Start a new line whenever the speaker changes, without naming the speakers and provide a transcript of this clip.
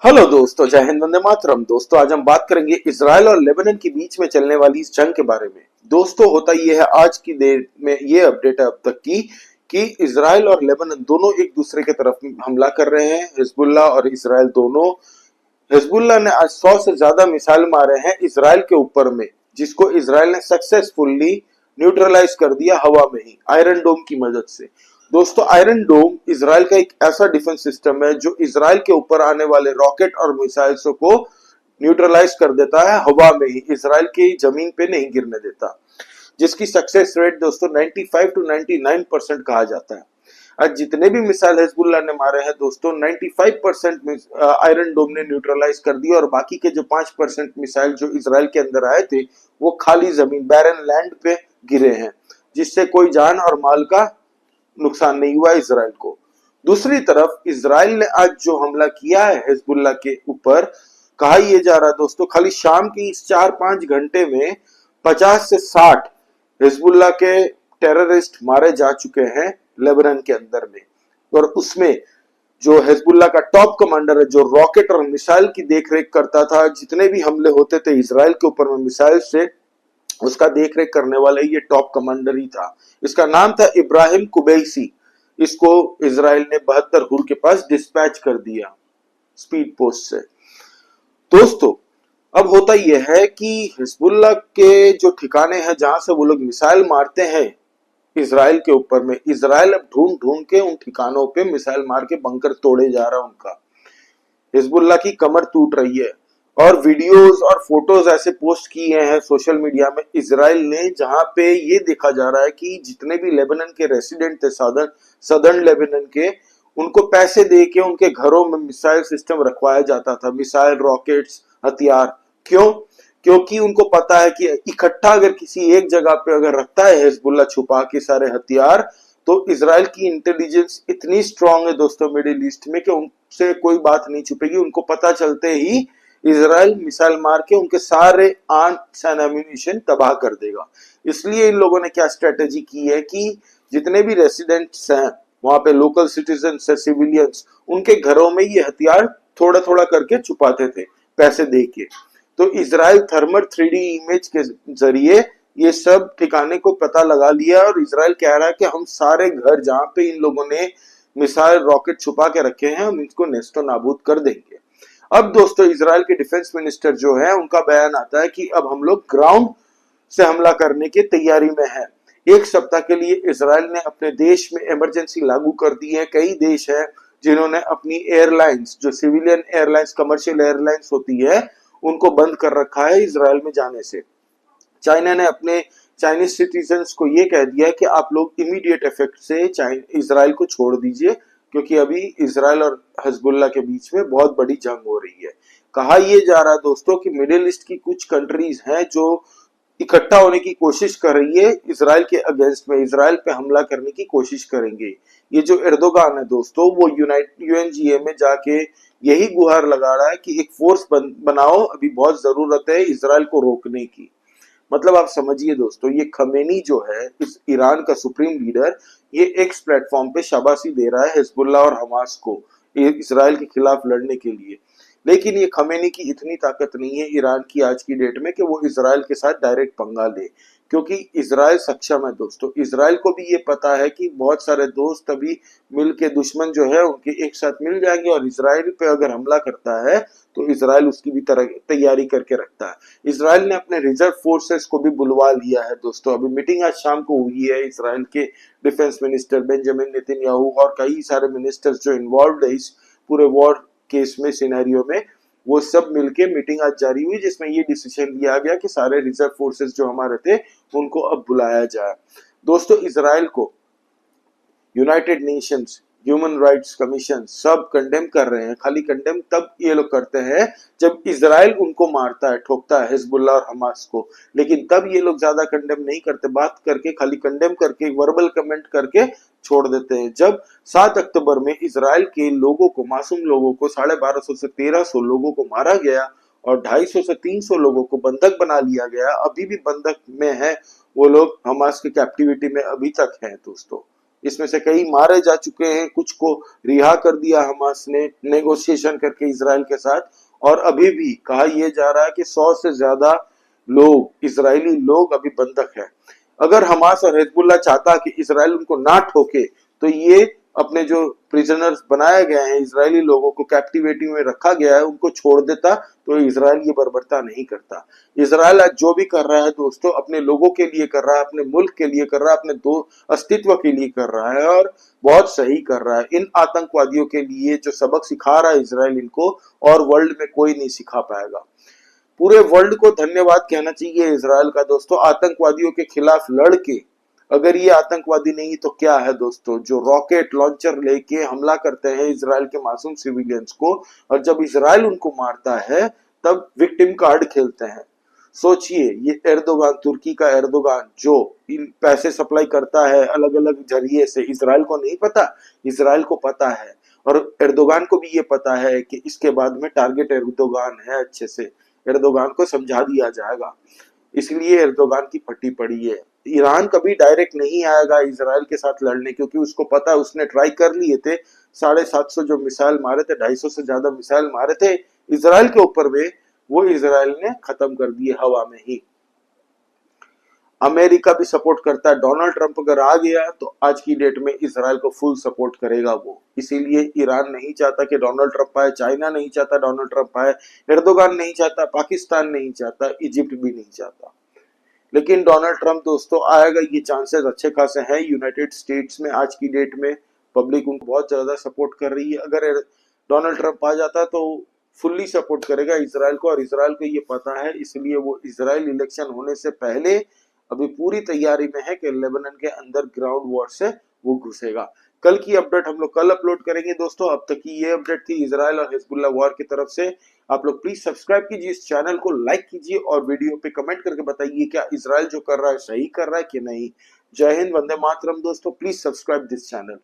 Hello दोस्तों, जय हिंद, वंदे मातरम। दोस्तों, आज हम बात करेंगे इसराइल और लेबनान के बीच में चलने वाली इस जंग के बारे में। दोस्तों, होता ये है आज की देर में ये अपडेट है अब तक की कि इसराइल और लेबनान दोनों एक दूसरे की तरफ हमला कर रहे हैं। हिजबुल्लाह और इसराइल दोनों। हिजबुल्लाह ने आज 100 से ज्यादा मिसाइल मारे हैं इसराइल के ऊपर में, जिसको इसराइल ने सक्सेसफुली न्यूट्रलाइज कर दिया हवा में ही, आयरन डोम की मदद से। दोस्तों, आयरन डोम इसराइल का एक ऐसा डिफेंस सिस्टम है जो इसराइल के ऊपर आने वाले रॉकेट और मिसाइल्सों को न्यूट्रलाइज कर देता है हवा में ही, इसराइल की जमीन पे नहीं गिरने देता, जिसकी सक्सेस रेट दोस्तों 95 टू 99% कहा जाता है। आज जितने भी मिसाइल हिजबुल्लाह ने मारे हैं दोस्तों, 95% आयरन डोम ने न्यूट्रलाइज कर दिया, और बाकी के जो 5% मिसाइल जो इसराइल के अंदर आए थे वो खाली जमीन, बैरन लैंड पे गिरे हैं, जिससे कोई जान और माल का नुकसान नहीं हुआ इसराइल को। दूसरी तरफ इसराइल ने आज जो हमला किया है हिजबुल्लाह के ऊपर, कहा यह जा रहा है दोस्तों खाली शाम की इस 4-5 घंटे में 50 से 60 हिजबुल्लाह के टेररिस्ट मारे जा चुके हैं लेबनान के अंदर में। और उसमें जो हिजबुल्लाह का टॉप कमांडर है, जो रॉकेट और मिसाइल की देखरेख करता था, जितने भी हमले होते थे इसराइल के ऊपर में मिसाइल से, उसका देखरेख करने वाला ये टॉप कमांडर ही था। इसका नाम था इब्राहिम कुबैसी। इसको इसराइल ने 72 हुर के पास डिस्पैच कर दिया स्पीड पोस्ट से। दोस्तों, अब होता यह है कि हिजबुल्लाह के जो ठिकाने हैं जहां से वो लोग मिसाइल मारते हैं इसराइल के ऊपर में, इसराइल अब ढूंढ ढूंढ के उन ठिकानों पे मिसाइल मार के बंकर तोड़े जा रहा है उनका। हिजबुल्लाह की कमर टूट रही है, और वीडियोस और फोटोज ऐसे पोस्ट किए हैं सोशल मीडिया में इसराइल ने, जहां पे ये देखा जा रहा है कि जितने भी लेबनान के रेसिडेंट थे, सदर्न लेबनान के, उनको पैसे दे के उनके घरों में मिसाइल सिस्टम रखवाया जाता था, मिसाइल, रॉकेट्स, हथियार। क्यों? क्योंकि उनको पता है कि इकट्ठा अगर किसी एक जगह पे अगर रखता है हिजबुल्लाह छुपा के सारे हथियार, तो इसराइल की इंटेलिजेंस इतनी स्ट्रांग है दोस्तों मिडिल ईस्ट में कि उनसे कोई बात नहीं छुपेगी। उनको पता चलते ही इसराइल मिसाइल मार के उनके सारे आर्म्स एंड एम्यूनिशन तबाह कर देगा। इसलिए इन लोगों ने क्या स्ट्रेटेजी की है कि जितने भी रेसिडेंट्स हैं वहां पे, लोकल सिटीजन्स है, सिविलियंस, उनके घरों में ये हथियार थोड़ा थोड़ा करके छुपाते थे पैसे दे के। तो इसराइल थर्मल 3D इमेज के जरिए ये सब ठिकाने को पता लगा लिया, और इसराइल कह रहा है कि हम सारे घर जहां पे इन लोगों ने मिसाइल, रॉकेट छुपा के रखे हैं, हम इसको नेस्तो नाबूद कर देंगे। अब दोस्तों, इसराइल के डिफेंस मिनिस्टर जो है, उनका बयान आता है कि अब हम लोग ग्राउंड से हमला करने की तैयारी में हैं। एक सप्ताह के लिए इसराइल ने अपने देश में इमरजेंसी लागू कर दी है। कई देश हैं जिन्होंने अपनी एयरलाइंस, जो सिविलियन एयरलाइंस, कमर्शियल एयरलाइंस होती है, उनको बंद कर रखा है इसराइल में जाने से। चाइना ने अपने चाइनीज सिटीजन्स को ये कह दिया कि आप लोग इमीडिएट इफेक्ट से इसराइल को छोड़ दीजिए, क्योंकि अभी इसराइल और हिजबुल्लाह के बीच में बहुत बड़ी जंग हो रही है। कहा यह जा रहा है दोस्तों कि मिडिल ईस्ट की कुछ कंट्रीज हैं जो इकट्ठा होने की कोशिश कर रही है इसराइल के अगेंस्ट में, इसराइल पे हमला करने की कोशिश करेंगे। ये जो एर्दोगान है दोस्तों, वो यूएनजीए में जाके यही गुहार लगा रहा है कि एक फोर्स बनाओ, अभी बहुत जरूरत है इसराइल को रोकने की। मतलब आप समझिए दोस्तों, ये खमेनी जो है, इस ईरान का सुप्रीम लीडर, ये एक्स प्लेटफॉर्म पे शाबाशी दे रहा है हिजबुल्लाह और हमास को इसराइल के खिलाफ लड़ने के लिए। लेकिन ये खमेनी की इतनी ताकत नहीं है ईरान की आज की डेट में कि वो इसराइल के साथ डायरेक्ट पंगा ले, क्योंकि इसराइल सक्षम है दोस्तों। इसराइल को भी ये पता है कि बहुत सारे दोस्त अभी मिल के, दुश्मन जो है उनके एक साथ मिल जाएंगे, और इसराइल पे अगर हमला करता है तो इसराइल उसकी भी तरह तैयारी करके रखता है। इसराइल ने अपने रिजर्व फोर्सेस को भी बुलवा लिया है दोस्तों। अभी मीटिंग आज शाम को हुई है इसराइल के डिफेंस मिनिस्टर बेंजामिन नेतन्याहू और कई सारे मिनिस्टर्स जो इन्वॉल्व है इस पूरे वॉर केस में, सिनेरियो में, वो सब मिलके मीटिंग आज जारी हुई, जिसमें ये डिसीजन लिया गया कि सारे रिजर्व फोर्सेस जो हमारे थे उनको अब बुलाया जाए। दोस्तों, इसराइल को United Nations, human rights commission सब कंडेम कर रहे हैं। खाली कंडेम तब ये लोग करते हैं जब इसराइल उनको मारता है, ठोकता है, हिजबुल्लाह और हमास को। लेकिन तब ये लोग ज्यादा कंडेम नहीं करते, बात करके, खाली कंडेम करके, वर्बल कमेंट करके छोड़ देते हैं। जब 7 अक्टूबर में इसराइल के लोगों को, मासूम लोगों को, 1250 से 1300 लोगों को मारा गया, और 250 से 300 लोगों को बंधक बना लिया गया, अभी भी बंधक में है वो लोग, हमास के कैप्टिविटी में अभी तक हैं दोस्तों। इसमें से कई मारे जा चुके हैं, कुछ को रिहा कर दिया हमास ने नेगोशिएशन करके इजराइल के साथ, और अभी भी कहा यह जा रहा है कि 100 से ज्यादा लोग, इजरायली लोग अभी बंधक है। अगर हमास और हिजबुल्लाह चाहता कि इजराइल उनको ना ठोके तो ये अपने जो प्रिजनर्स बनाए गए हैं, इजरायली लोगों को कैप्टिवेटी में रखा गया है, उनको छोड़ देता तो इजराइल ये बर्बरता नहीं करता। इजराइल आज जो भी कर रहा है दोस्तों अपने लोगों के लिए कर रहा है, अपने मुल्क के लिए कर रहा है, अपने दो अस्तित्व के लिए कर रहा है, और बहुत सही कर रहा है। इन आतंकवादियों के लिए जो सबक सिखा रहा है इजराइल इनको, और वर्ल्ड में कोई नहीं सिखा पाएगा। पूरे वर्ल्ड को धन्यवाद कहना चाहिए इजराइल का दोस्तों, आतंकवादियों के खिलाफ लड़के। अगर ये आतंकवादी नहीं तो क्या है दोस्तों, जो रॉकेट लॉन्चर लेके हमला करते हैं इजराइल के मासूम सिविलियंस को, और जब इजराइल उनको मारता है तब विक्टिम कार्ड खेलते हैं। सोचिए, ये एर्दोगान, तुर्की का एर्दोगान जो इन पैसे सप्लाई करता है अलग अलग जरिए से, इजराइल को नहीं पता? इजराइल को पता है, और एर्दोगान को भी ये पता है कि इसके बाद में टारगेट एर्दोगान है। अच्छे से एर्दोगान को समझा दिया जाएगा, इसलिए एर्दोगान की फटी पड़ी है। ईरान कभी डायरेक्ट नहीं आएगा इजराइल के साथ लड़ने, क्योंकि उसको पता है, उसने ट्राई कर लिए थे, 750 जो मिसाइल मारे थे, 250 से ज्यादा मिसाइल मारे थे इजराइल के ऊपर में, वो इजराइल ने खत्म कर दिए हवा में ही। अमेरिका भी सपोर्ट करता है, डोनाल्ड ट्रंप अगर आ गया तो आज की डेट में इजराइल को फुल सपोर्ट करेगा वो। इसीलिए ईरान नहीं चाहता कि डोनाल्ड ट्रंप आए, चाइना नहीं चाहता डोनाल्ड ट्रंप आए, एर्दोगान नहीं चाहता, पाकिस्तान नहीं चाहता, इजिप्ट भी नहीं चाहता। लेकिन डोनाल्ड ट्रंप दोस्तों आएगा, ये चांसेस अच्छे खासे हैं। यूनाइटेड स्टेट्स में आज की डेट में पब्लिक उनको बहुत ज्यादा सपोर्ट कर रही है। अगर डोनाल्ड ट्रंप आ जाता तो फुल्ली सपोर्ट करेगा इजराइल को, और इजराइल को ये पता है, इसलिए वो इजराइल इलेक्शन होने से पहले अभी पूरी तैयारी में है कि लेबनान के अंदर ग्राउंड वॉर से वो घुसेगा। कल की अपडेट हम लोग कल अपलोड करेंगे दोस्तों। अब तक की ये अपडेट थी इजराइल और हिजबुल्लाह वॉर की तरफ से। आप लोग प्लीज सब्सक्राइब कीजिए इस चैनल को, लाइक कीजिए, और वीडियो पे कमेंट करके बताइए क्या इजराइल जो कर रहा है सही कर रहा है कि नहीं। जय हिंद, वंदे मातरम दोस्तों। Please subscribe this channel.